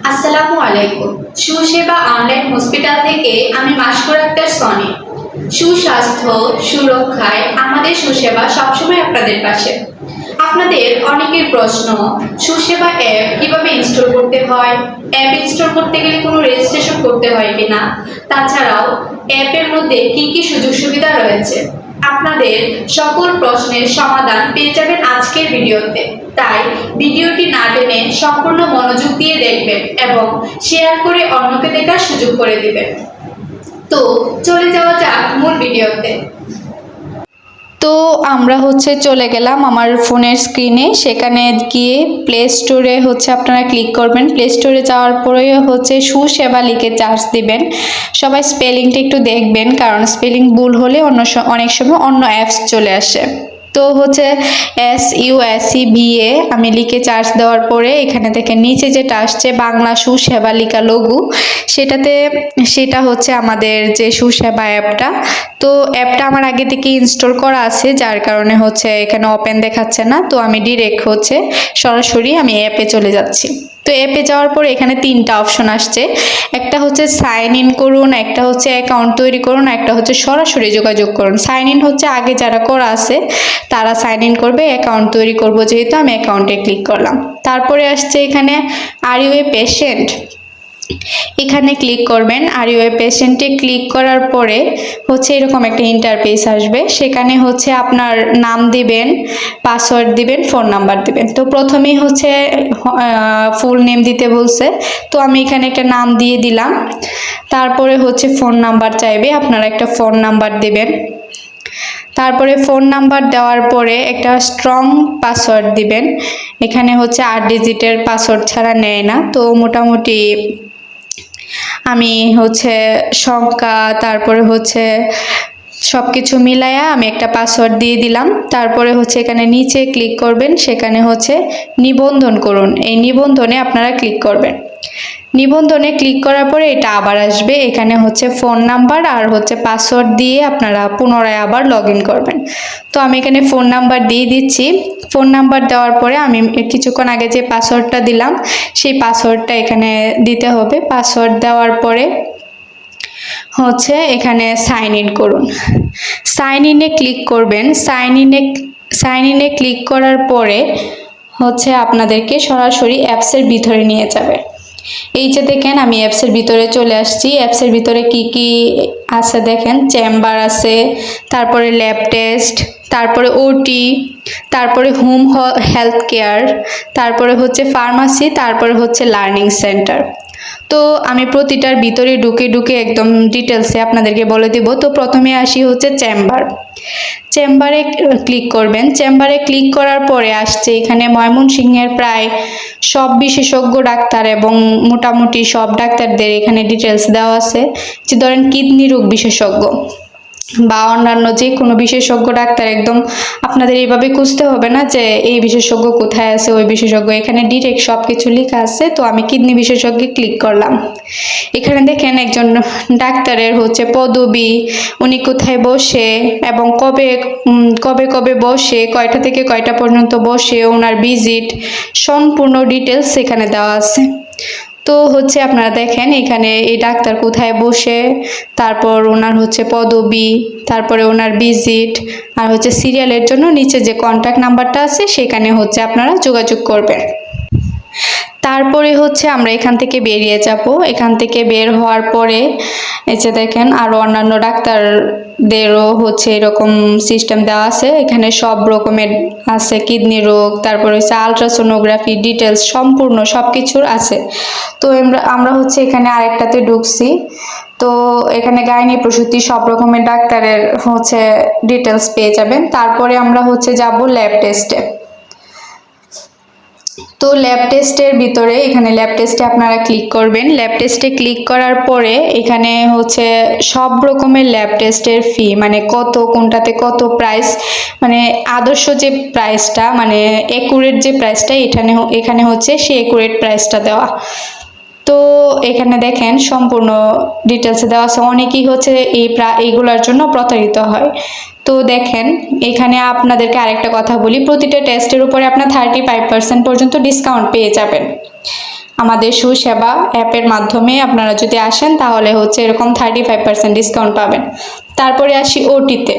আসসালামু আলাইকুম। সুসেবা online hospital থেকে আমি মাশকুর আক্তার সনি। সুস্বাস্থ্য সুরক্ষায় আমাদের সুসেবা সবসময় আপনাদের পাশে। আপনাদের অনেকের প্রশ্ন, সুসেবা অ্যাপ কিভাবে ইনস্টল করতে হয়, অ্যাপ ইনস্টল করতে গেলে কোনো রেজিস্ট্রেশন করতে হয় কিনা, তাছাড়াও অ্যাপের মধ্যে কি কি সুযোগ সুবিধা রয়েছে, আপনাদের সকল প্রশ্নের সমাধান পেয়ে যাবেন আজকের ভিডিওতে। তাই ভিডিওটি না টেনে সম্পূর্ণ মনোযোগ দিয়ে দেখবেন এবং শেয়ার করে অন্যকে দেখার সুযোগ করে দিবেন। তো চলে যাওয়া যাক মূল ভিডিওতে। তো আমরা চলে গেলাম আমার ফোনের স্ক্রিনে। সেখানে গিয়ে প্লে স্টোরে আপনারা ক্লিক করবেন। প্লে স্টোরে যাওয়ার পরে সুসেবা লিখে সার্চ দিবেন। সবাই স্পেলিংটা একটু দেখবেন, কারণ স্পেলিং ভুল হলে অনেক সময় অন্য অ্যাপস চলে আসে। তো SUSEVA আমি লিখে সার্চ দেওয়ার পরে এখানে থেকে নিচে যেটা আসছে বাংলা সুসেবা লিখা লঘু, সেটা আমাদের যে সুসেবা অ্যাপটা। তো অ্যাপটা আমার আগে থেকে ইনস্টল করা আছে, যার কারণে এখানে ওপেন দেখাচ্ছে না। তো আমি ডিরেক্ট সরাসরি আমি অ্যাপে চলে যাচ্ছি। তো অ্যাপে যাওয়ার পরে এখানে তিনটা অপশন আসছে। একটা সাইন ইন করুন, একটা অ্যাকাউন্ট তৈরি করুন, একটা সরাসরি যোগাযোগ করুন। সাইন ইন আগে যারা করা আছে তারা সাইন ইন করবে, অ্যাকাউন্ট তৈরি করব যেহেতু আমি অ্যাকাউন্টে ক্লিক করলাম। তারপরে আসছে এখানে আর ইউ এ পেশেন্ট, এখানে ক্লিক করবেন। আর ইউ এ পেশেন্টে ক্লিক করার পরে এরকম একটা ইন্টারফেস আসবে। সেখানে আপনার নাম দিবেন, পাসওয়ার্ড দিবেন, ফোন নাম্বার দিবেন। তো প্রথমেই ফুল নেম দিতে বলছে, তো আমি এখানে একটা নাম দিয়ে দিলাম। তারপরে ফোন নাম্বার চাইবে, আপনারা একটা ফোন নাম্বার দিবেন। তারপরে ফোন নাম্বার দেওয়ার পরে একটা স্ট্রং পাসওয়ার্ড দিবেন। এখানে 8 ডিজিটের পাসওয়ার্ড ছাড়া নেয় না। তো মোটামুটি আমি সংখ্যা, তারপরে সব কিছু মিলায়া আমি একটা পাসওয়ার্ড দিয়ে দিলাম। তারপরে এখানে নিচে ক্লিক করবেন, সেখানে নিবন্ধন করুন। এই নিবন্ধনে আপনারা ক্লিক করবেন। নিবন্ধনে ক্লিক করার পরে এটা আবার আসবে। এখানে ফোন নাম্বার আর পাসওয়ার্ড দিয়ে আপনারা পুনরায় আবার লগ ইন করবেন। তো আমি এখানে ফোন নাম্বার দিয়ে দিচ্ছি। ফোন নাম্বার দেওয়ার পরে আমি কিছুক্ষণ আগে যে পাসওয়ার্ডটা দিলাম সেই পাসওয়ার্ডটা এখানে দিতে হবে। পাসওয়ার্ড দেওয়ার পরে এখানে সাইন ইন করুন। সাইন ইনে ক্লিক করবেন। সাইন ইনে ক্লিক করার পরে আপনাদেরকে সরাসরি অ্যাপসের ভিতরে নিয়ে যাবে। এই যে দেখেন আমি অ্যাপসের ভিতরে চলে আসছি। অ্যাপসের ভিতরে কি কি আছে দেখেন, চেম্বার আছে, তারপরে ল্যাব টেস্ট, তারপরে ওটি, তারপরে হোম হেলথ কেয়ার, তারপরে ফার্মাসি, তারপরে লার্নিং সেন্টার। তো আমি প্রতিটার ভিতরে ঢুকে একদম ডিটেলসে আপনাদেরকে বলে দেব। তো প্রথমে আসি চেম্বার। চেম্বারে ক্লিক করবেন। চেম্বারে ক্লিক করার পরে আসছে এখানে ময়মনসিংহের প্রায় সব বিশেষজ্ঞ ডাক্তার এবং মোটামুটি সব ডাক্তারদের এখানে ডিটেলস দেওয়া আছে। যে ধরেন কিডনি রোগ বিশেষজ্ঞ বা অন্যান্য যে কোনো বিশেষজ্ঞ ডাক্তার, একদম আপনাদের এইভাবে খুঁজতে হবে না যে এই বিশেষজ্ঞ কোথায় আছে, ওই বিশেষজ্ঞ, এখানে ডিরেক্ট সব কিছু লেখা আছে। তো আমি কিডনি বিশেষজ্ঞে ক্লিক করলাম। এখানে দেখেন একজন ডাক্তারের পদবি, উনি কোথায় বসে এবং কবে বসে, কয়টা থেকে কয়টা পর্যন্ত বসে, ওনার ভিজিট, সম্পূর্ণ ডিটেলস এখানে দেওয়া আছে। তো আপনারা দেখেন এখানে এই ডাক্তার কোথায় বসে, তারপর ওনার পদবি, তারপরে ওনার ভিজিট, আর সিরিয়ালের জন্য নিচে যে কন্ট্যাক্ট নাম্বারটা আছে সেখানে আপনারা যোগাযোগ করবেন। তারপরে আমরা এখান থেকে বেরিয়ে যাব। এখান থেকে বের হওয়ার পরে এই যে দেখেন আরও অন্যান্য ডাক্তারদেরও এরকম সিস্টেম দেওয়া আছে। এখানে সব রকমের আছে, কিডনি রোগ, তারপরে আলট্রাসোনোগ্রাফি ডিটেলস সম্পূর্ণ সব কিছুর আছে। তো আমরা এখানে আরেকটাতে ঢুকছি। তো এখানে গাইনি প্রসূতি সব রকমের ডাক্তারের ডিটেলস পেয়ে যাবেন। তারপরে আমরা যাব ল্যাব টেস্টে। তো ল্যাব টেস্টের ভিতরে এখানে ল্যাব টেস্টে আপনারা ক্লিক করবেন। ল্যাব টেস্টে ক্লিক করার পরে এখানে সব রকমের ল্যাব টেস্টের ফি, মানে কত, কোনটাতে কত প্রাইস, মানে আদর্শ যে প্রাইসটা, মানে একুরেট যে প্রাইসটা, এখানে সেই একুরেট প্রাইসটা দেওয়া। তো এখানে দেখেন সম্পূর্ণ ডিটেলসে দেওয়া আছে। অনেকেই এইগুলোর জন্য প্রতারিত হয়। তো দেখেন এখানে আপনাদেরকে আরেকটা কথা বলি, প্রতিটা টেস্টের উপরে আপনার 35% পর্যন্ত ডিসকাউন্ট পেয়ে যাবেন। আমাদের সুসেবা অ্যাপের মাধ্যমে আপনারা যদি আসেন তাহলে হচ্ছে এরকম 35% ডিসকাউন্ট পাবেন। তারপরে আসি ওটিতে।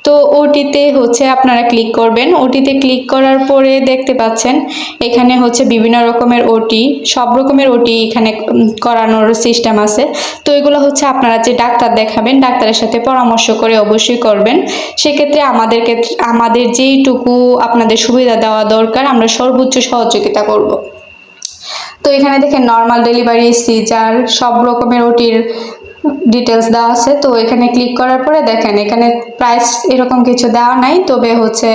তো ওটিতে হচ্ছে আপনারা ক্লিক করবেন। ওটিতে ক্লিক করার পরে দেখতে পাচ্ছেন এখানে হচ্ছে বিভিন্ন রকমের ওটি, সব রকমের ওটি এখানে করানোর সিস্টেম আছে। তো এগুলো হচ্ছে আপনারা যে ডাক্তার দেখাবেন ডাক্তারের সাথে পরামর্শ করে অবশ্যই করবেন। সেক্ষেত্রে আমাদের যেইটুকু আপনাদের সুবিধা দেওয়া দরকার আমরা সর্বোচ্চ সহযোগিতা করব। তো এখানে দেখেন নর্মাল ডেলিভারি, সিজার, সব রকমের ওটির ডিটেলস দেওয়া আছে। তো এখানে ক্লিক করার পরে দেখেন এখানে প্রাইস এরকম কিছু দেওয়া নাই, তবে হচ্ছে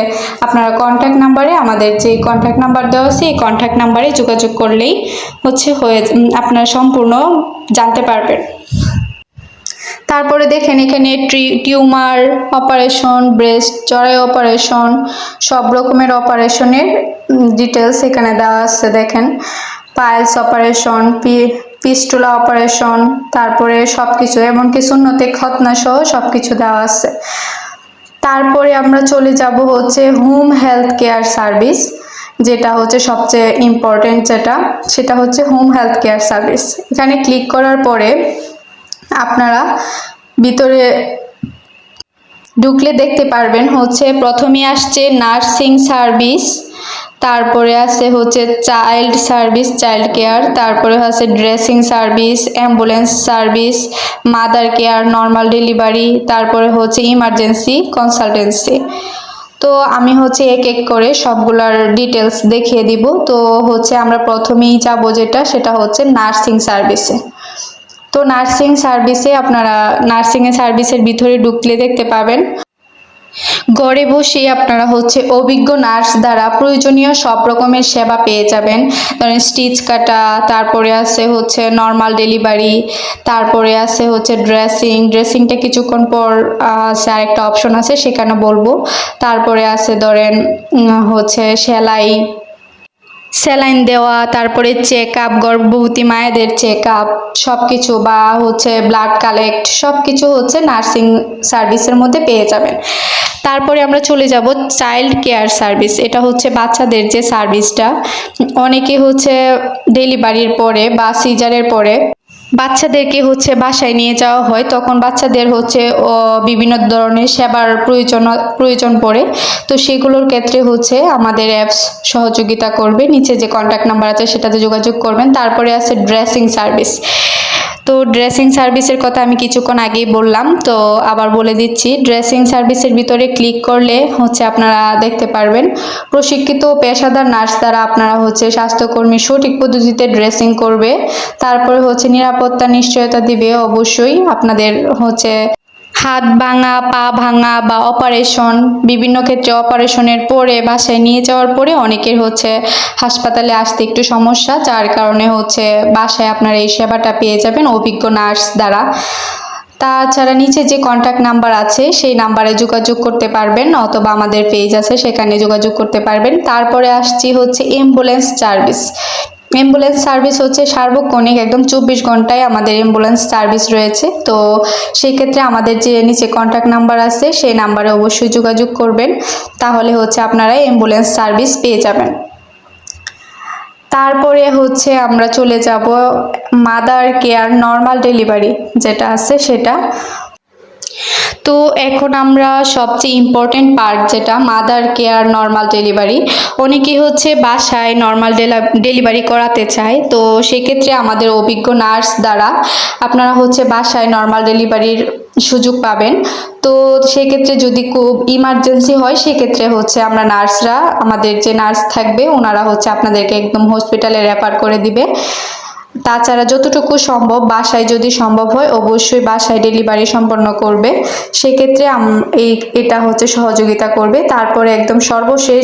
আপনারা কন্ট্যাক্ট নাম্বারে, আমাদের যে কন্ট্যাক্ট নাম্বার দেওয়া আছে এই কন্ট্যাক্ট নাম্বারে যোগাযোগ করলেই হচ্ছে আপনারা সম্পূর্ণ জানতে পারবেন। তারপরে দেখেন এখানে টিউমার অপারেশন, ব্রেস্ট, জরায়ু অপারেশন, সব রকমের অপারেশনের ডিটেলস এখানে দেওয়া আছে। দেখেন পাইলস অপারেশন, ফিস্টুলা অপারেশন, তারপরে সব কিছু, এমনকি সুন্নতে খতনা সহ সব কিছু দেওয়া আছে। তারপরে আমরা চলে যাব হচ্ছে হোম হেলথ কেয়ার সার্ভিস, যেটা হচ্ছে সবচেয়ে ইম্পর্টেন্ট, সেটা হচ্ছে হোম হেলথ কেয়ার সার্ভিস। এখানে ক্লিক করার পরে আপনারা ভিতরে ঢুকলে দেখতে পারবেন হচ্ছে প্রথমে আসছে নার্সিং সার্ভিস, তারপরে আছে হচ্ছে চাইল্ড সার্ভিস, চাইল্ড কেয়ার, তারপরে আছে dressing service, ambulance service, mother care, normal delivery, তারপরে হচ্ছে ইমার্জেন্সি কনসালটেন্সি। তো আমি হচ্ছে এক এক করে সবগুলার ডিটেলস দেখিয়ে দিব। তো হচ্ছে আমরা প্রথমেই যাব সেটা হচ্ছে নার্সিং সার্ভিসে। তো নার্সিং সার্ভিসের ভিতরে ঢুকলে দেখতে পাবেন ঘরে বসে আপনারা হচ্ছে অভিজ্ঞ নার্স দ্বারা প্রয়োজনীয় সব রকমের সেবা পেয়ে যাবেন। ধরেন স্টিচ কাটা, তারপরে আছে হচ্ছে নর্মাল ডেলিভারি, তারপরে আছে হচ্ছে ড্রেসিংটা কিছুক্ষণ পর আছে আরেকটা অপশন আছে সেখানে বলবো। তারপরে আছে ধরেন হচ্ছে স্যালাইন দেওয়া, তারপরে চেক আপ, গর্ভবতী মায়েদের চেক আপ সব কিছু, বা হচ্ছে ব্লাড কালেক্ট, সব কিছু হচ্ছে নার্সিং সার্ভিসের মধ্যে পেয়ে যাবেন। তারপরে আমরা চলে যাব চাইল্ড কেয়ার সার্ভিস। এটা হচ্ছে বাচ্চাদের যে সার্ভিসটা, অনেকে হচ্ছে ডেলিভারির পরে বা সিজারের পরে বাচ্চাদেরকে হচ্ছে বাসায় নিয়ে যাওয়া হয়, তখন বাচ্চাদের হচ্ছে বিভিন্ন ধরনের সেবার প্রয়োজন পড়ে। তো সেগুলোর ক্ষেত্রে হচ্ছে আমাদের অ্যাপস সহযোগিতা করবে। নিচে যে কন্ট্যাক্ট নাম্বার আছে সেটাতে যোগাযোগ করবেন। তারপরে আছে ড্রেসিং সার্ভিস। তো ড্রেসিং সার্ভিসের কথা আমি কিছুক্ষণ আগেই বললাম, তো আবার বলে দিচ্ছি। ড্রেসিং সার্ভিসের ভিতরে ক্লিক করলে হচ্ছে আপনারা দেখতে পারবেন প্রশিক্ষিত পেশাদার নার্স দ্বারা আপনারা হচ্ছে স্বাস্থ্যকর্মী সঠিক পদ্ধতিতে ড্রেসিং করবে। তারপরে হচ্ছে নিরাপত্তা নিশ্চয়তা দিবে অবশ্যই। আপনাদের হচ্ছে হাত ভাঙা, পা ভাঙা বা অপারেশন, বিভিন্ন ক্ষেত্রে অপারেশনের পরে বাসায় নিয়ে যাওয়ার পরে অনেকের হচ্ছে হাসপাতালে আসতে একটু সমস্যা, যার কারণে হচ্ছে বাসায় আপনারা এই সেবাটা পেয়ে যাবেন অভিজ্ঞ নার্স দ্বারা। তাছাড়া নিচে যে কন্ট্যাক্ট নাম্বার আছে সেই নাম্বারে যোগাযোগ করতে পারবেন, অথবা আমাদের পেজ আছে সেখানে যোগাযোগ করতে পারবেন। তারপরে আসছি হচ্ছে অ্যাম্বুলেন্স সার্ভিস। অ্যাম্বুলেন্স সার্ভিস হচ্ছে সার্বক্ষণিক একদম 24 ঘন্টায় আমাদের অ্যাম্বুলেন্স সার্ভিস রয়েছে। তো সেই ক্ষেত্রে আমাদের যে নিচে কন্ট্যাক্ট নাম্বার আছে সেই নাম্বারে অবশ্যই যোগাযোগ করবেন, তাহলে হচ্ছে আপনারা অ্যাম্বুলেন্স সার্ভিস পেয়ে যাবেন। তারপরে হচ্ছে আমরা চলে যাব মাদার কেয়ার নর্মাল ডেলিভারি যেটা আছে সেটা। তো এখন আমরা সবচেয়ে ইম্পর্টেন্ট পার্ট যেটা মাদার কেয়ার নর্মাল ডেলিভারি, অনেকেই হচ্ছে বাসায় নর্মাল ডেলিভারি করাতে চায়। তো সেক্ষেত্রে আমাদের অভিজ্ঞ নার্স দ্বারা আপনারা হচ্ছে বাসায় নর্মাল ডেলিভারির সুযোগ পাবেন। তো সেক্ষেত্রে যদি খুব ইমার্জেন্সি হয় সেক্ষেত্রে হচ্ছে আমরা নার্সরা, আমাদের যে নার্স থাকবে ওনারা হচ্ছে আপনাদেরকে একদম হসপিটালে রেফার করে দিবে। তাছাড়া যতটুকু সম্ভব বাসায় যদি সম্ভব হয় অবশ্যই বাসায় ডেলিভারি সম্পন্ন করবে, সেক্ষেত্রে এটা হচ্ছে সহযোগিতা করবে। তারপরে একদম সর্বশেষ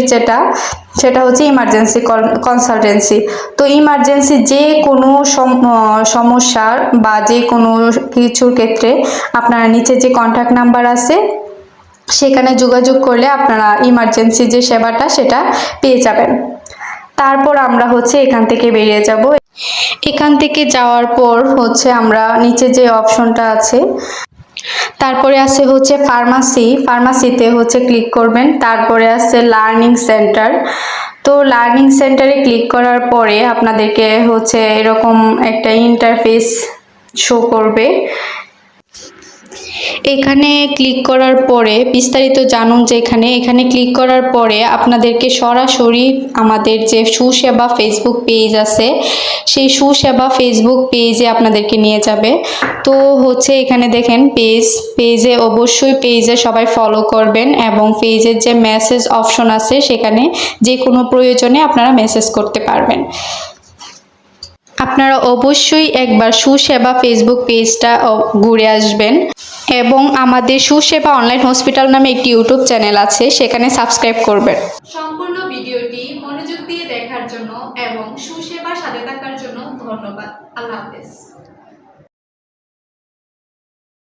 সেটা হচ্ছে ইমার্জেন্সি কনসালটেন্সি। তো ইমার্জেন্সি যে কোনো সমস্যার বা যে কোনো কিছুর ক্ষেত্রে আপনারা নিচে যে কন্ট্যাক্ট নাম্বার আছে সেখানে যোগাযোগ করলে আপনারা ইমার্জেন্সি যে সেবাটা সেটা পেয়ে যাবেন। তারপর আমরা হচ্ছে এখান থেকে বেরিয়ে যাব। এখান থেকে যাওয়ার পর হচ্ছে আমরা নিচে যে অপশনটা আছে তারপরে আছে হচ্ছে ফার্মাসিতে হচ্ছে ক্লিক করবেন। তারপরে আছে লার্নিং সেন্টার। তো লার্নিং সেন্টারে ক্লিক করার পরে আপনাদেরকে হচ্ছে এরকম একটা ইন্টারফেস শো করবে। এখানে ক্লিক করার পরে বিস্তারিত জানুন যে এখানে ক্লিক করার পরে আপনাদেরকে সরাসরি আমাদের যে সুসেবা ফেসবুক পেজ আছে সেই সুসেবা ফেসবুক পেজে আপনাদেরকে নিয়ে যাবে। তো হচ্ছে এখানে দেখেন পেজে অবশ্যই পেজে সবাই ফলো করবেন এবং পেজের যে মেসেজ অপশন আছে সেখানে যে কোনো প্রয়োজনে আপনারা মেসেজ করতে পারবেন। আপনারা অবশ্যই একবার সুসেবা ফেসবুক পেজটা ঘুরে আসবেন এবং আমাদের সুসেবা অনলাইন হসপিটাল নামে একটি ইউটিউব চ্যানেল আছে, সেখানে সাবস্ক্রাইব করবেন। সম্পূর্ণ ভিডিওটি মনোযোগ দিয়ে দেখার জন্য এবং সুসেবার সাথে থাকার জন্য ধন্যবাদ। আল্লাহ হাফেজ।